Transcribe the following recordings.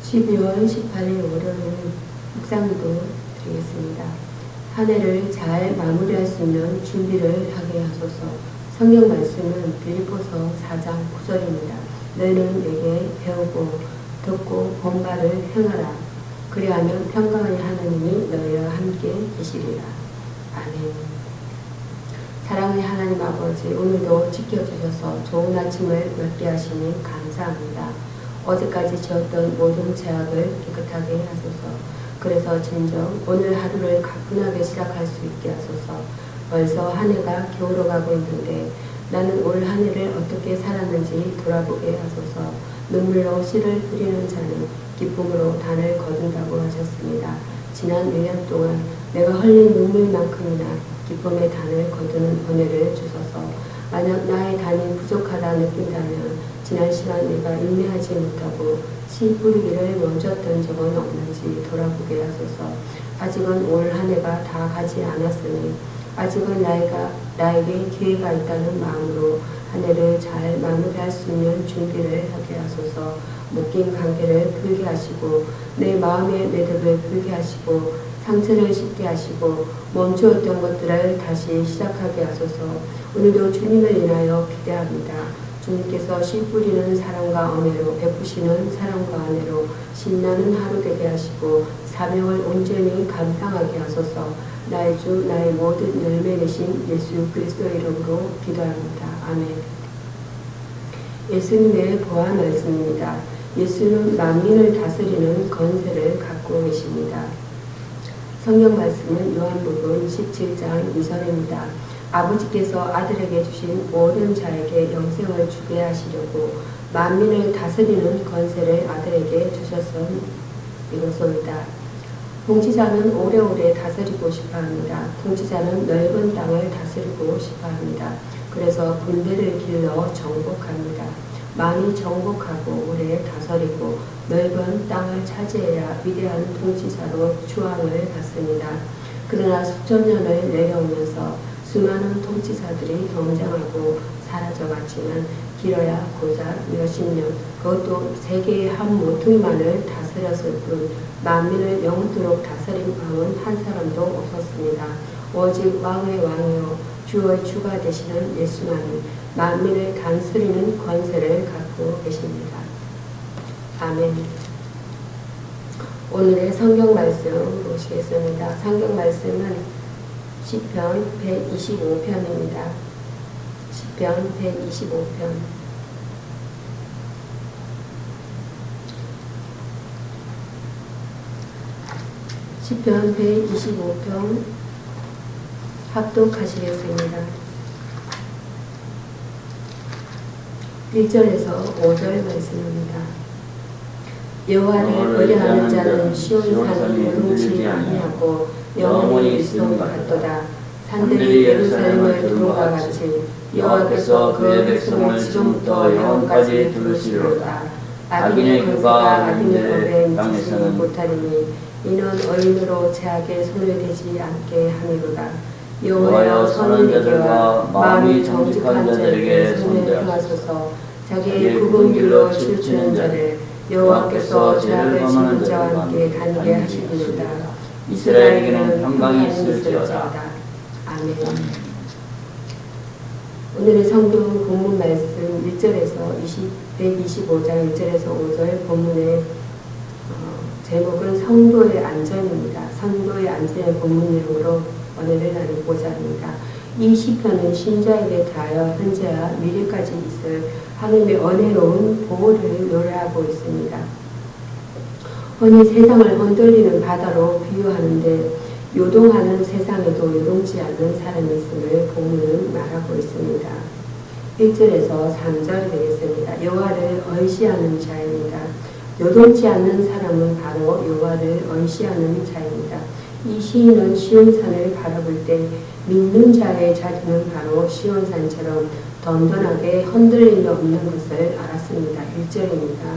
12월 18일 월요일 묵상기도 드리겠습니다. 한 해를 잘 마무리할 수 있는 준비를 하게 하소서. 성경 말씀은 빌립보서 4장 9절입니다. 너희는 내게 배우고 듣고 본 바를 행하라. 그리하면 평강의 하나님이 너희와 함께 계시리라. 아멘. 사랑의 하나님 아버지, 오늘도 지켜주셔서 좋은 아침을 맞게 하시니 감사합니다. 어제까지 지었던 모든 죄악을 깨끗하게 하소서. 그래서 진정 오늘 하루를 가뿐하게 시작할 수 있게 하소서. 벌써 한 해가 겨울어가고 있는데 나는 올 한 해를 어떻게 살았는지 돌아보게 하소서. 눈물로 씨를 뿌리는 자는 기쁨으로 단을 거둔다고 하셨습니다. 지난 1년 동안 내가 흘린 눈물만큼이나 기쁨의 단을 거두는 은혜를 주소서. 만약 나의 단이 부족하다 느낀다면 지난 시간 내가 인내하지 못하고 씨 뿌리기를 멈췄던 적은 없는지 돌아보게 하소서. 아직은 올 한 해가 다 가지 않았으니 아직은 나에게 기회가 있다는 마음으로 한 해를 잘 마무리할 수 있는 준비를 하게 하소서. 묶인 관계를 풀게 하시고 내 마음의 매듭을 풀게 하시고 상처를 씻게 하시고 멈추었던 것들을 다시 시작하게 하소서. 오늘도 주님을 인하여 기대합니다. 주님께서 씨 뿌리는 사랑과 은혜로 베푸시는 사랑과 은혜로 신나는 하루 되게 하시고 사명을 온전히 감당하게 하소서. 나의 주 나의 모든 열매 되신 예수 그리스도의 이름으로 기도합니다. 아멘. 예수님의 보안 말씀입니다. 예수는 만민을 다스리는 권세를 갖고 계십니다. 성경 말씀은 요한복음 17장 2절입니다. 아버지께서 아들에게 주신 모든 자에게 영생을 주게 하시려고 만민을 다스리는 권세를 아들에게 주셨음이로소이다. 통치자는 오래오래 다스리고 싶어합니다. 통치자는 넓은 땅을 다스리고 싶어합니다. 그래서 군대를 길러 정복합니다. 많이 정복하고 오래 다스리고 넓은 땅을 차지해야 위대한 통치자로 추앙을 받습니다. 그러나 수천 년을 내려오면서 수많은 통치자들이 등장하고 사라져갔지만 길어야 고작 몇십 년, 그것도 세계의 한 모퉁이만을 다스렸을 뿐 만민을 영원토록 다스린 왕은 한 사람도 없었습니다. 오직 왕의 왕이요 주의 주가 되시는 예수만이 만민을 다스리는 권세를 갖고 계십니다. 아멘. 오늘의 성경 말씀 보시겠습니다. 성경 말씀은 시편 125편입니다. 시편 125편. 시편 125편 합독하시겠습니다. 1절에서 5절 말씀입니다. 여호와를 의뢰하는 자는 시온산이 요동치 아니하고 영원히 있음 같도다. 산들이 예루살렘을 두루가 같이 여호와께서 그의 백성을 지금부터 영원까지 두르시리로다. 악인의 그가 악인의 법에 미치지 못하리니 이는 의인으로 죄악에 손을 대지 않게 하미로다. 여호와여 선인에게와 마음이 정직한 자에게 손을 행하소서. 자기의 굽은 길로 춤추는 자를 여호와께서 죄악을 지는 자와 함께 다니게 하시리로다. 이스라엘에게는 평강이 있을지어다. 아멘. 오늘의 성경 본문 말씀 1절에서 125장 1절에서 5절 본문의 제목은 성도의 안전입니다. 성도의 안전의 본문 내용으로 오늘을 나누고자 합니다. 이 시편은 신자에게 대하여 현재와 미래까지 있을 하나님의 은혜로운 보호를 노래하고 있습니다. 흔히 세상을 흔들리는 바다로 비유하는데 요동하는 세상에도 요동치 않는 사람이 있음을 본문은 말하고 있습니다. 1절에서 3절 되겠습니다. 여호와를 의시하는 자입니다. 요동치 않는 사람은 바로 여호와를 의시하는 자입니다. 이 시인은 시온산을 바라볼 때 믿는 자의 자리는 바로 시온산처럼 던던하게 흔들림이 없는 것을 알았습니다. 1절입니다.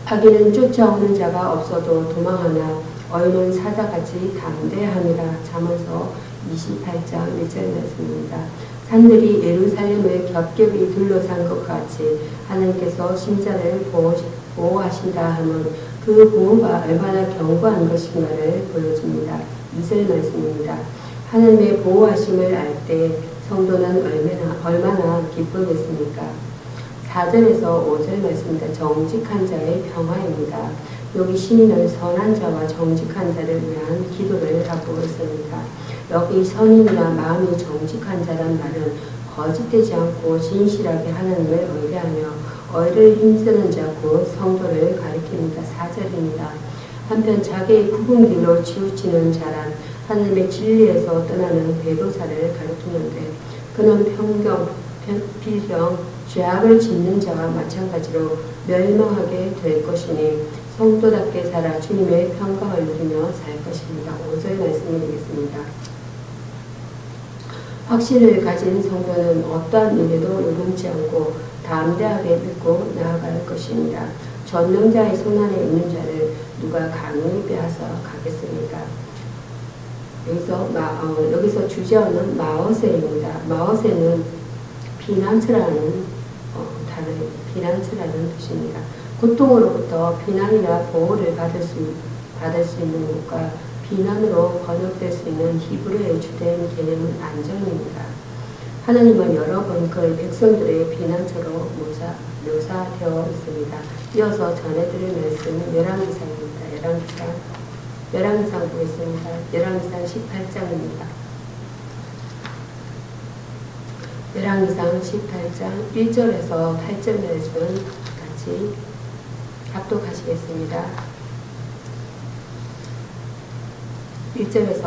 악인은 쫓아오는 자가 없어도 도망하나 의인은 사자같이 담대함이라. 잠언서 28장 1절 말씀입니다. 산들이 예루살렘을 겹겹이 둘러싼 것 같이 하나님께서 신자를 보호하신다 하면 그 보호가 얼마나 견고한 것인가를 보여줍니다. 2절 말씀입니다. 하나님의 보호하심을 알 때 성도는 얼마나 기쁘겠습니까? 4절에서 5절 말씀입니다. 정직한 자의 평화입니다. 여기 시인은 선한 자와 정직한 자를 위한 기도를 하고 있습니다. 여기 선인이나 마음이 정직한 자란 말은 거짓되지 않고 진실하게 하나님을 의뢰하며 의를 힘쓰는 자 곧 성도를 가리킵니다. 4절입니다. 한편 자기의 굽은 길로 치우치는 자란 하나님의 진리에서 떠나는 배도사를 가리키는데 그는 필경, 죄악을 짓는 자와 마찬가지로 멸망하게 될 것이니 성도답게 살아 주님의 평강을 누리며 살 것입니다. 5절 말씀을 드리겠습니다. 확신을 가진 성도는 어떠한 일에도 요동치 않고 담대하게 믿고 나아갈 것입니다. 전능자의 손안에 있는 자를 누가 감히 빼앗아 가겠습니까? 여기서 주제어는 마어세입니다. 마어세는 피난처라는 뜻입니다. 고통으로부터 피난이나 보호를 받을 수 있는 곳과 비난으로 번역될 수 있는 히브리어의 주된 개념은 안정입니다. 하나님은 여러 번 그의 백성들의 피난처로 묘사되어 있습니다. 이어서 전해드릴 말씀은 열왕기상입니다. 열왕기상 보겠습니다. 열왕기상 18장입니다. 열왕기상 18장 1절에서 8절 말씀 같이 합독하시겠습니다. 1절에서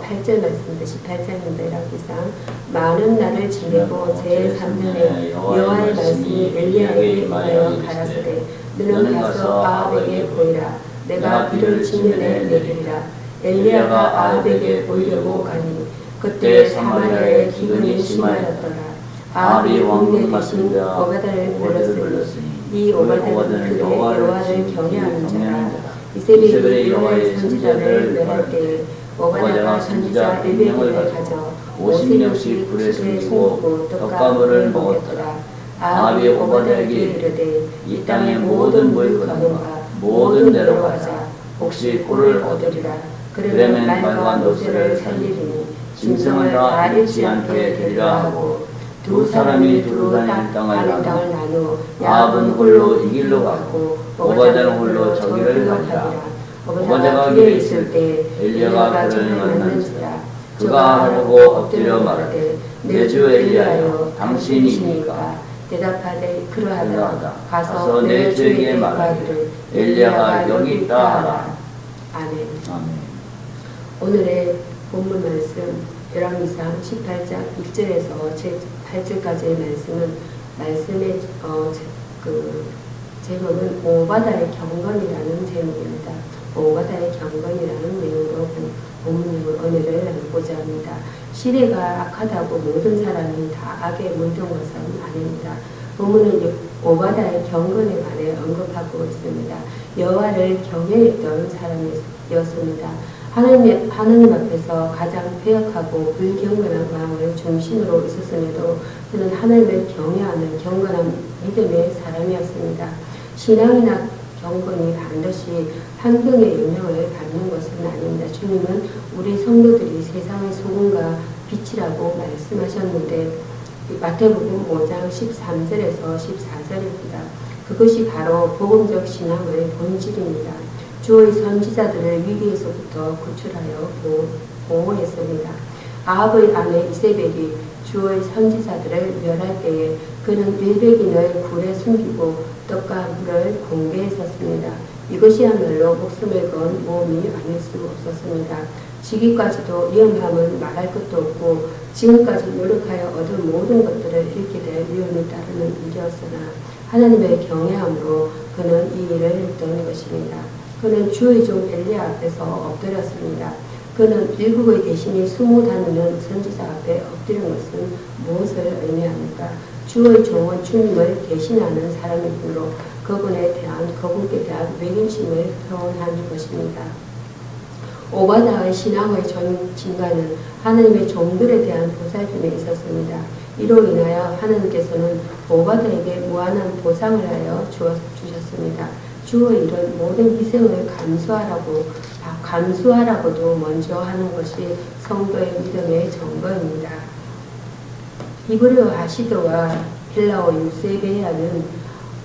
8절 말씀입니다. 18장입니다. 열왕기상 많은 날을 지내고 제3년에 여호와의 말씀이 엘리야에게 임하여 가라사대 너는 가서 아합에게 보이라. 내가 비를 직면에 내리리라. 엘리야가 아합에게 보이려고 가니 그때 사마리아의 기근이 심하였더라. 아합이 왕궁에 계신 오바다를 불렀으니 이 오바다는 그의 여호와를 경외하는 자라. 이세벨이 여호와의 선지자를 멸할 때에 오바다가 선지자 100명을 가져 50명씩 불에 숨기고 떡가물을 먹었더라. 아합이 오바다에게 이르되 이 땅의 모든 물건과 모든 데로 가자. 혹시 꼴을 얻으리라. 그러면 말과 노새를 살리리니 짐승을 다 잃지 않게 되리라 하고 두 사람이 두루 다닐 땅을 나누어 아합은 홀로 이 길로 갔고 오바다는 홀로 저 길을 가니라. 오바다가 길에 있을 때 엘리야가 그를 만난지라. 그가 하라고 엎드려 말하되 내 주 엘리야여 당신이니까 대답하되 그러하다. 가서 내 주에게 말하기를 엘리야가 여기 있다 하라. 아멘. 오늘의 본문 말씀 열왕기상 18장 1절에서 8절까지의 말씀의 제목은 오바다의 경건이라는 제목입니다. 오바다의 경건이라는 내용으로 본문으로 은혜를 나누고자 합니다. 시대가 악하다고 모든 사람이 다 악에 물든 것은 아닙니다. 본문은 오바다의 경건에 관해 언급하고 있습니다. 여호와를 경외했던 사람이었습니다. 하나님 앞에서 가장 폐역하고 불경건한 마음을 중심으로 있었음에도 그는 하나님을 경외하는 경건한 믿음의 사람이었습니다. 신앙이나 경건이 반드시 환경의 영향을 받는 것은 아닙니다. 주님은 우리 성도들이 세상의 소금과 빛이라고 말씀하셨는데 마태복음 5장 13절에서 14절입니다. 그것이 바로 복음적 신앙의 본질입니다. 주의 선지자들을 위기에서부터 구출하여 보호했습니다. 아합의 아내 이세벨이 주의 선지자들을 멸할 때에 그는 100인을 굴에 숨기고 떡과 물을 공개했었습니다. 이것이야말로 목숨을 건 모험이 아닐 수 없었습니다. 지기까지도 위험함은 말할 것도 없고 지금까지 노력하여 얻은 모든 것들을 잃게 될 위험이 따르는 일이었으나 하나님의 경외함으로 그는 이 일을 했던 것입니다. 그는 주의 종 엘리야 앞에서 엎드렸습니다. 그는 일국의 대신이 수모 다니는 선지자 앞에 엎드린 것은 무엇을 의미합니까? 주의 종은 주님을 대신하는 사람이므로 그분께 대한 외견심을 표현하는 것입니다. 오바다의 신앙의 진가는 하나님의 종들에 대한 보살핌에 있었습니다. 이로 인하여 하나님께서는 모바드에게 무한한 보상을 하여 주셨습니다. 주의 일은 모든 희생을 감수하라고도 먼저 하는 것이 성도의 믿음의 증거입니다. 히브리어 하시드와 헬라어 유세베아는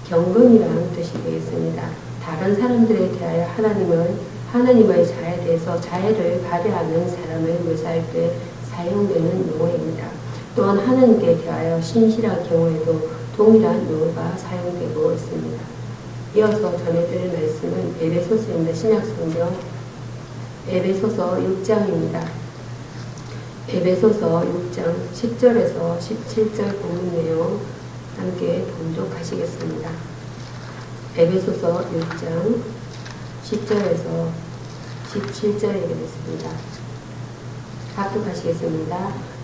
경건이라는 뜻이 되겠습니다. 다른 사람들에 대하여 하나님의 자에 대해서 자애를 발휘하는 사람을 묘사할 때 사용되는 용어입니다. 또한 하나님께 대하여 신실한 경우에도 동일한 용어가 사용되고 있습니다. 이어서 전해드릴 말씀은 에베소서입니다. 신약성경 에베소서 6장입니다. 에베소서 6장 10절에서 17절 본문 내용 함께 봉독하시겠습니다. 에베소서 6장 10절에서 17절에 이르겠습니다. 합독하시겠습니다.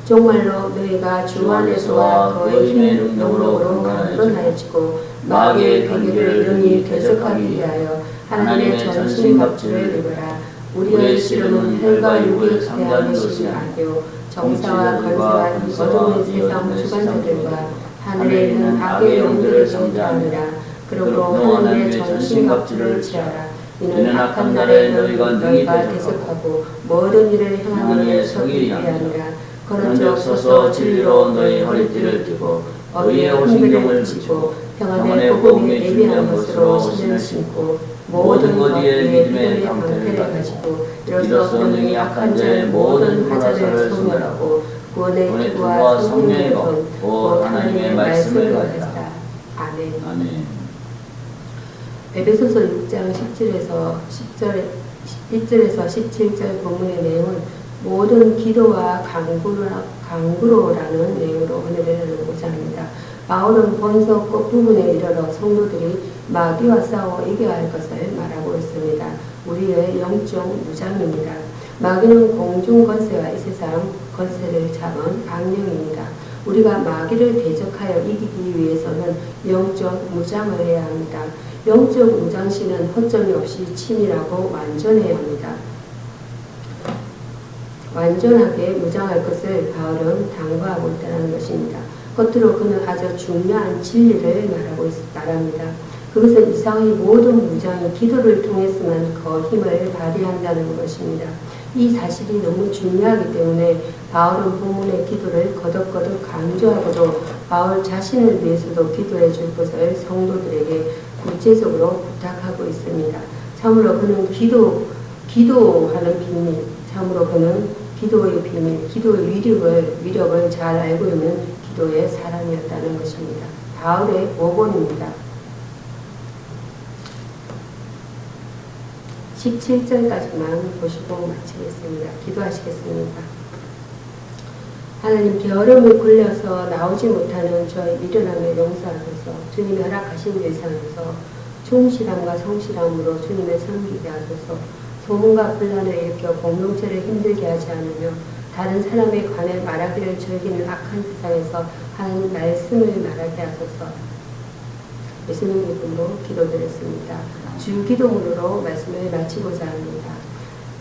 정말로 너희가 주 안에서와 그의 힘의 능력으로 강건하여지고 마귀의 변개를 능히 대적하기 위하여 하나님의 전신 갑주를 입으라. 우리의 씨름은 혈과 육에 대한 것이 아니요 정사와 권세와 이 어두운 세상 주관자들과 하늘에 있는 악의 영들을 정죄하느라. 그러므로 하나님의 전신 갑주를 취하라. 이는 악한 날에 너희가 대적하고 모든 일을 향하여 서기 위함이라. 그런즉 서서 진리로 너희 허리띠를 띠고 의의 오신경을 지고 평안의 복음에 예비한 것으로 신을 신고 모든 것 위에 믿음의 방패를 가지고 이로써 능히 약한 자의 모든 화자를 소멸하고 구원의 기구와 성령의 곧 하나님의 말씀을 가지라. 아멘. 에베소서 6장 1절에서 17절 본문의 내용은 모든 기도와 강구로라는 내용으로 은혜를 나누고자 합니다. 바울은 본서 끝부분에 이르러 성도들이 마귀와 싸워 이겨야 할 것을 말하고 있습니다. 우리의 영적 무장입니다. 마귀는 공중 권세와 이 세상 권세를 잡은 악령입니다. 우리가 마귀를 대적하여 이기기 위해서는 영적 무장을 해야 합니다. 영적 무장시는 허점이 없이 치밀하고 완전해야 합니다. 완전하게 무장할 것을 바울은 당부하고 있다는 것입니다. 겉으로 그는 아주 중요한 진리를 말합니다. 그것은 이상의 모든 무장이 기도를 통해서만 그 힘을 발휘한다는 것입니다. 이 사실이 너무 중요하기 때문에 바울은 본문의 기도를 거듭거듭 강조하고도 바울 자신을 위해서도 기도해 줄 것을 성도들에게 구체적으로 부탁하고 있습니다. 참으로 그는 기도하는 비밀, 참으로 그는 기도의 비밀, 기도의 위력을 잘 알고 있는 기도의 사람이었다는 것입니다. 바울의 오본입니다. 17절까지만 보시고 마치겠습니다. 기도하시겠습니다. 하나님, 게으름에 굴려서 나오지 못하는 저의 미련함을 용서하소서. 주님이 허락하신 일상에서 충실함과 성실함으로 주님을 섬기게 하소서. 소문과 분란을 일으켜 공동체를 힘들게 하지 않으며 다른 사람에 관해 말하기를 즐기는 악한 세상에서 하나님 말씀을 말하게 하소서. 예수님 이름으로 기도드렸습니다. 주기도문으로 말씀을 마치고자 합니다.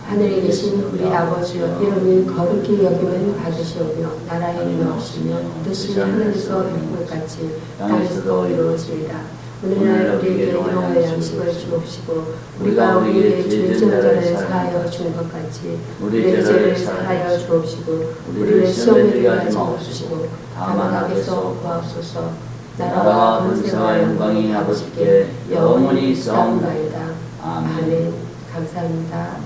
하늘에 계신 우리 아버지여, 이름이 거룩히 여김을 받으시오며 나라의 임하옵시며 뜻이 하늘에서 이룬 것 같이 땅에서도 이루어지이다. 오늘날 우리에게 일용할 양식을 주옵시고 우리가 우리에게 죄 지은 자를 사하여 준 것 같이 우리의 죄를 사하여 주옵시고 우리를 시험에 들게 하지 마옵시고 다만 악에서 구하옵소서. 나라와 권세와 영광이 아버지께 영원히 있사옵나이다. 아멘. 감사합니다.